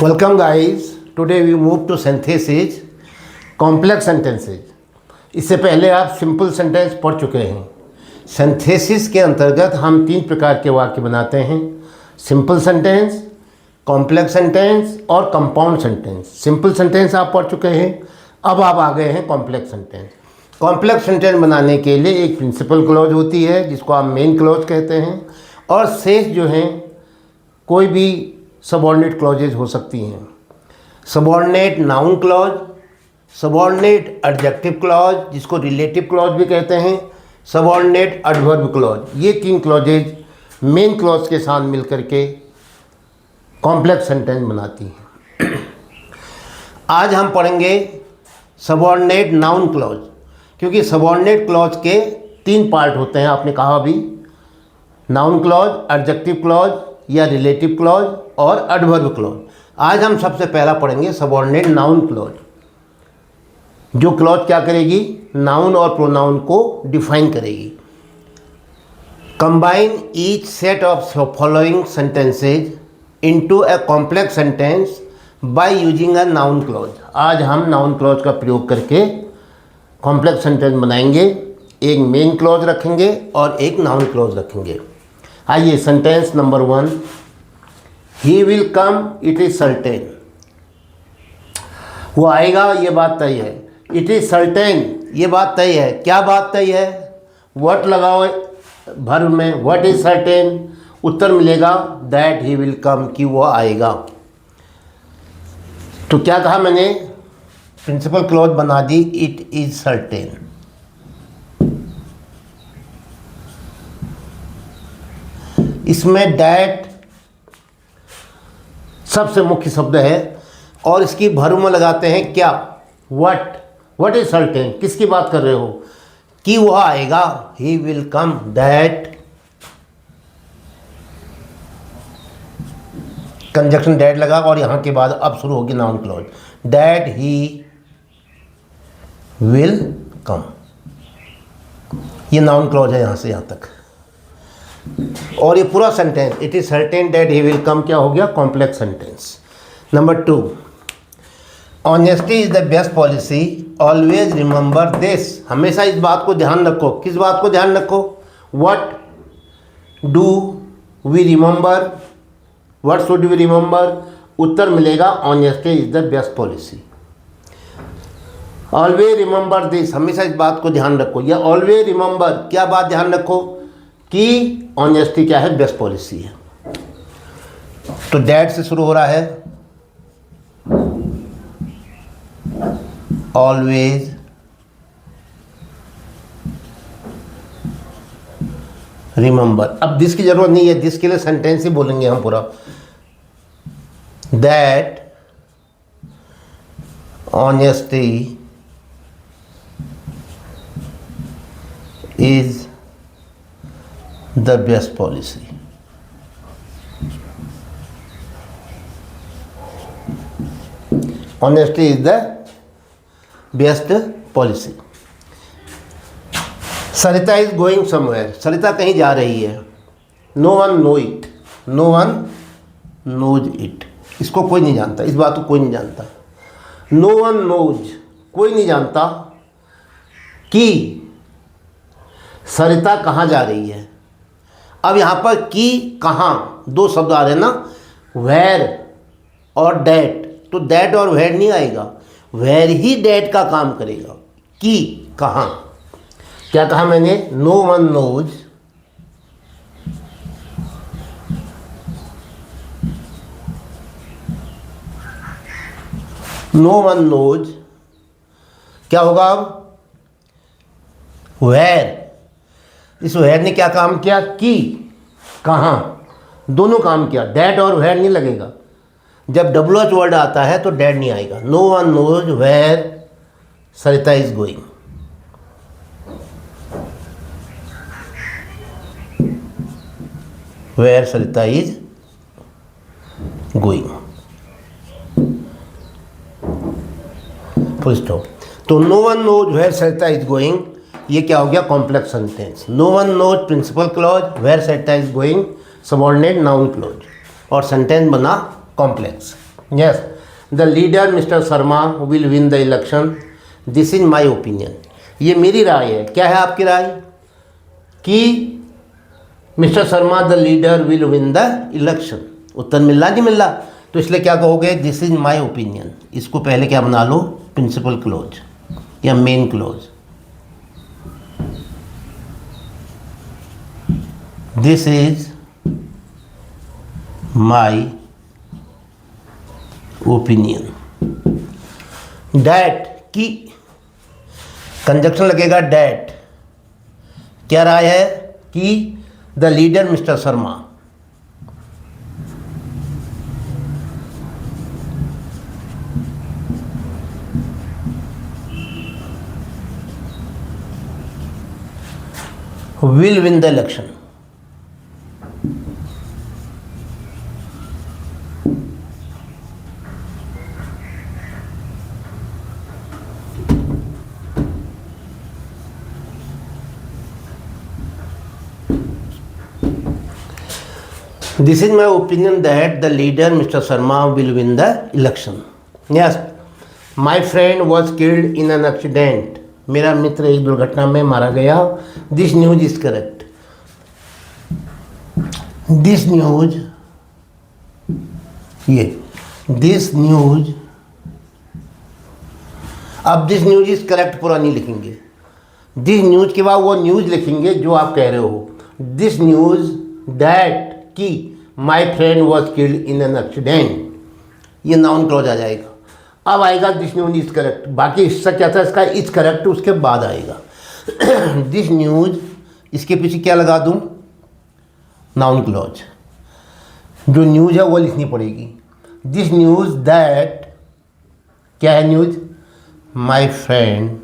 Welcome guys. Today we move to synthesis, complex sentences. इससे पहले आप सिंपल सेंटेंस पढ़ चुके हैं। सिंथेसिस के अंतर्गत हम 3 प्रकार के वाक्य बनाते हैं: सिंपल सेंटेंस, कॉम्प्लेक्स सेंटेंस और कंपाउंड सेंटेंस। सिंपल सेंटेंस आप पढ़ चुके हैं, अब आप आ गए हैं कॉम्प्लेक्स सेंटेंस। कॉम्प्लेक्स सेंटेंस बनाने के लिए एक प्रिंसिपल क्लॉज होती है जिसको आप मेन क्लॉज कहते हैं, और शेष जो हैं कोई भी सबऑर्डिनेट क्लॉजेज हो सकती हैं। Subordinate noun clause, subordinate adjective clause जिसको रिलेटिव क्लॉज भी कहते हैं, सबऑर्डिनेट एडवर्ब क्लॉज, ये 3 क्लॉजेज मेन क्लॉज के साथ मिलकर के कॉम्प्लेक्स सेंटेंस बनाती हैं। आज हम पढ़ेंगे सबऑर्डिनेट नाउन क्लॉज, क्योंकि सबऑर्डिनेट क्लॉज के 3 पार्ट होते हैं। आपने कहा भी नाउन क्लॉज, एडजेक्टिव क्लॉज या रिलेटिव क्लॉज और एडवर्ब क्लॉज। आज हम सबसे पहला पढ़ेंगे सबऑर्डिनेट नाउन क्लॉज, जो क्लॉज क्या करेगी, नाउन और प्रोनाउन को डिफाइन करेगी। Combine each set of following sentences into a complex sentence by using a noun clause. आज हम नाउन क्लॉज का प्रयोग करके कॉम्प्लेक्स सेंटेंस बनाएंगे। एक मेन क्लॉज रखेंगे और एक नाउन क्लॉज रखेंगे। आइए, sentence number 1, he will come, it is certain. वो आएगा, ये बात तय है। इट इज़ सर्टेन, ये बात तय है। क्या बात तय है? व्हाट लगाओ वर्ब में, व्हाट इज़ सर्टेन। उत्तर मिलेगा दैट ही विल कम, कि वो आएगा। तो क्या कहा मैंने? प्रिंसिपल क्लॉज बना दी, इट इज़ सर्टेन। इसमें डैट सबसे मुख्य शब्द है और इसकी वर्ब में लगाते हैं क्या, व्हाट इज सर्टेन। किसकी बात कर रहे हो? कि वह आएगा, he will come, that conjunction that लगा और यहां के बाद अब शुरू होगी noun clause, that he will come. ये नाउन क्लॉज है यहां से यहां तक, और ये पूरा sentence it is certain that he will come क्या हो गया? Complex sentence. Number 2, honesty is the best policy, always remember this. हमेशा इस बात को ध्यान रखो। किस बात को ध्यान रखो? What do we remember, what should we remember. उत्तर मिलेगा honesty is the best policy. Always remember this, हमेशा इस बात को ध्यान रखो। या ऑलवेज रिमेंबर, क्या बात ध्यान रखो? कि ऑनेस्टी क्या है? बेस्ट पॉलिसी है। तो दैट से शुरू हो रहा है, ऑलवेज रिमेंबर। अब दिस की जरूरत नहीं है, दिस के लिए सेंटेंस ही बोलेंगे हम पूरा। That honesty is the best policy. Honesty is the best policy. Sarita is going somewhere. सरिता कहीं जा रही है। No one know it. No one knows it. इसको कोई नहीं जानता, इस बात को कोई नहीं जानता। No one knows, कोई नहीं जानता कि सरिता कहाँ जा रही है। अब यहाँ पर कि कहाँ 2 शब्द आ रहे हैं ना, वेर और डैट। तो डैट और वेर नहीं आएगा, वेर ही डैट का काम करेगा। कि कहाँ, क्या कहा मैंने? No one knows, no one knows. क्या होगा अब? वेर। इस वेर ने क्या काम किया? कि कहाँ, दोनों काम किया। डैट और वेर नहीं लगेगा। जब WH वर्ड आता है तो डैट नहीं आएगा। No one knows where Sarita is going. Where Sarita is going, full stop. तो no one knows where Sarita is going, ये क्या हो गया? Complex sentence. No one knows principal clause, where Sarita is going subordinate noun clause, और sentence बना complex. Yes, the leader mister Sharma will win the election, this is my opinion. ये मेरी राय है। क्या है आपकी राय? कि mister Sharma the leader will win the election. उत्तर मिल रहा नहीं मिल रहा? तो इसलिए क्या कहोगे? This is my opinion. इसको पहले क्या बना लो? प्रिंसिपल क्लोज या main clause. This is my opinion. That की कंजक्शन लगेगा डैट। क्या राय है? कि the leader mister Sharma will win the election. This is my opinion that the leader Mr. Sharma will win the election. Yes, my friend was killed in an accident. मेरा मित्र एक दुर्घटना में मारा गया। This news is correct. This news, ये this news, अब this news is correct पूरा नहीं लिखेंगे। दिस न्यूज के बाद वो न्यूज लिखेंगे जो आप कह रहे हो। दिस न्यूज दैट की माई friend was killed in an accident, ये नाउन क्लॉज आ जाएगा। अब आएगा दिस न्यूज इज करेक्ट। बाकी हिस्सा क्या था इसका? इज करेक्ट, उसके बाद आएगा दिस न्यूज। इसके पीछे क्या लगा दूं? Noun clause. जो न्यूज है वो लिखनी पड़ेगी। दिस न्यूज दैट, क्या है news? My friend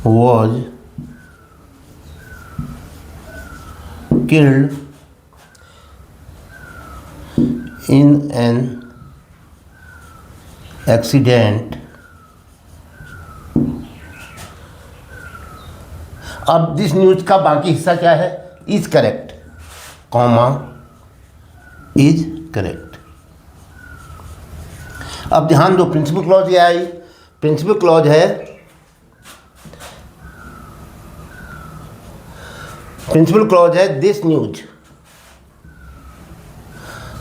was killed in an accident। अब दिस न्यूज का बाकी हिस्सा क्या है? Is correct, comma is correct. अब ध्यान दो, प्रिंसिपल क्लॉज ये आई। प्रिंसिपल क्लॉज है, प्रिंसिपल क्लॉज है this news,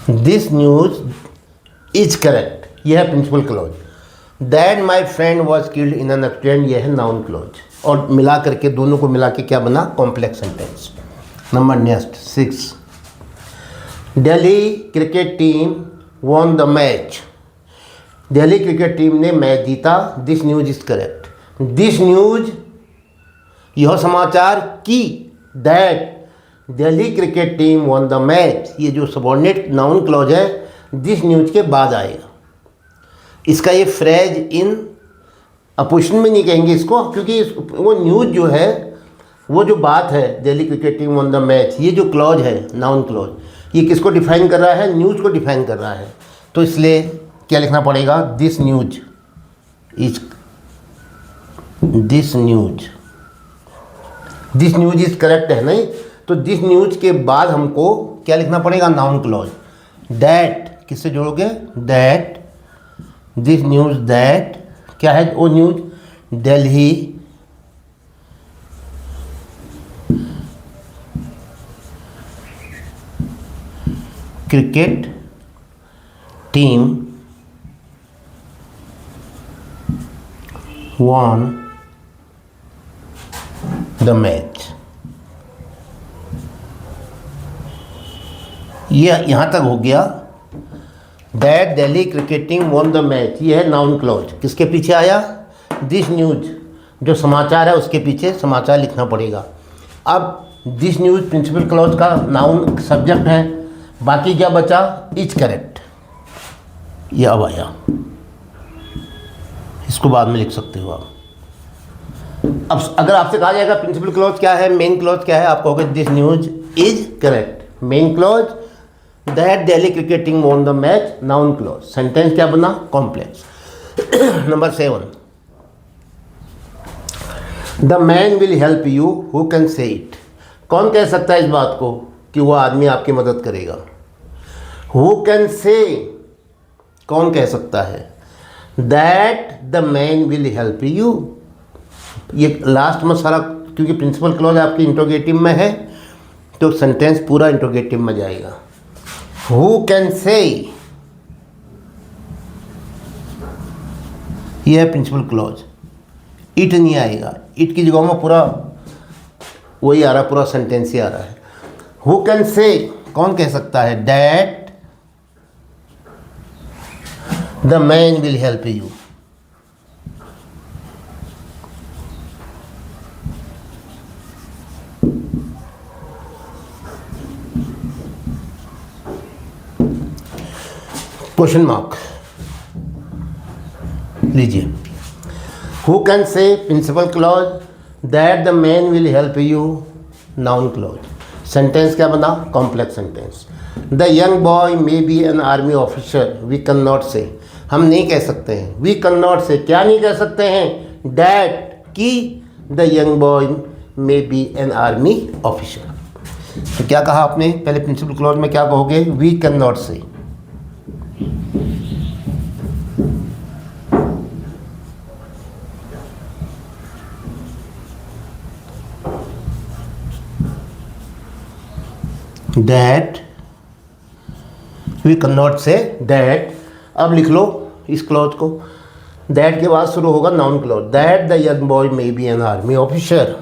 this news is correct, यह है principal clause. That my friend was killed in an accident, यह है नाउन क्लॉज। और मिला करके दोनों को मिला के क्या बना? Complex sentence. Number next 6, Delhi cricket team won the match. Delhi cricket team ने मैच जीता। This news is correct. This news, यह समाचार की that Delhi cricket team won the match, ये जो सबऑर्डिनेट नाउन क्लॉज है दिस न्यूज के बाद आएगा। इसका ये फ्रेज इन अपोजिशन में नहीं कहेंगे इसको, क्योंकि वो न्यूज जो है, वो जो बात है Delhi cricket team won the match, ये जो क्लॉज है नाउन क्लॉज, ये किसको डिफाइन कर रहा है? न्यूज को डिफाइन कर रहा है। तो इसलिए क्या लिखना पड़ेगा? This news is, this news, this news is correct है नहीं? तो दिस न्यूज के बाद हमको क्या लिखना पड़ेगा? Noun clause. दैट किससे जोड़ोगे? दैट, दिस न्यूज दैट, क्या है वो news? Delhi cricket team won the match। ये यहाँ तक हो गया। That Delhi cricket team won the match, ये है नाउन क्लॉज। किसके पीछे आया? दिस न्यूज, जो समाचार है उसके पीछे समाचार लिखना पड़ेगा। अब दिस न्यूज प्रिंसिपल क्लॉज का नाउन सब्जेक्ट है। बाकी क्या बचा? इज करेक्ट, ये अब आया। इसको बाद में लिख सकते हो आप। अब अगर आपसे कहा जाएगा प्रिंसिपल क्लॉज क्या है, मेन क्लॉज क्या है, आप कहोगे this news is correct. Main clause that Delhi cricket team won the match, noun clause. Sentence क्या बना? Complex. Number 7, the man will help you who can से इट। कौन कह सकता है इस बात को? कि वो आदमी आपकी मदद करेगा। हु कैन से, कौन कह सकता है, that the man will help you. ये लास्ट में सारा, क्योंकि प्रिंसिपल क्लॉज आपकी इंट्रोगेटिव में है तो सेंटेंस पूरा इंट्रोगेटिव में जाएगा। हु कैन से, ये है प्रिंसिपल क्लॉज। इट नहीं आएगा, इट की जगह में पूरा वही आ रहा, पूरा सेंटेंस ही आ रहा है। हु कैन से, कौन कह सकता है, that the man will help you. Question mark लीजिए। Who can say principal clause, that the man will help you noun clause. Sentence क्या बना, complex sentence. The young boy may be an army officer, we can not say, हम नहीं कह सकते हैं, we can not से, क्या नहीं कह सकते हैं, डैट की the young boy may be an army officer. तो क्या कहा आपने, पहले प्रिंसिपल क्लॉज में क्या कहोगे, we can not say. That, we can not say that. अब लिख लो इस क्लॉज को, दैट के बाद शुरू होगा noun clause. That the young boy may be an army officer.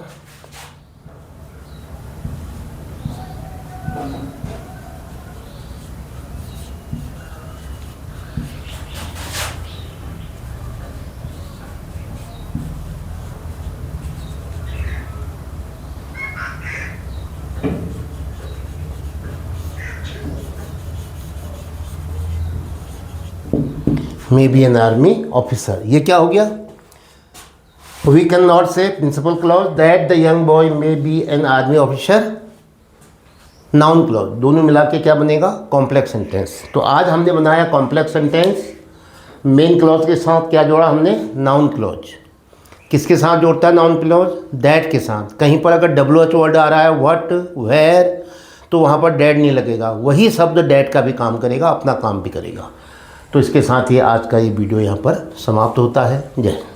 May be an army officer, ये क्या हो गया, we can not say principal clause, that the young boy may be an army officer, noun clause, दोनों मिला के क्या बनेगा, complex sentence. तो आज हमने बनाया कॉम्प्लेक्स सेंटेंस। मेन क्लॉज के साथ क्या जोड़ा हमने, नाउन क्लॉज। किसके साथ जोड़ता है नाउन क्लॉज, दैट के साथ। कहीं पर अगर WH वर्ड आ रहा है, व्हाट, वेयर, तो वहाँ पर डैट नहीं लगेगा, वही शब्द डैट का भी काम करेगा, अपना काम भी करेगा। तो इसके साथ ही आज का ये वीडियो यहाँ पर समाप्त होता है। जय हिंद।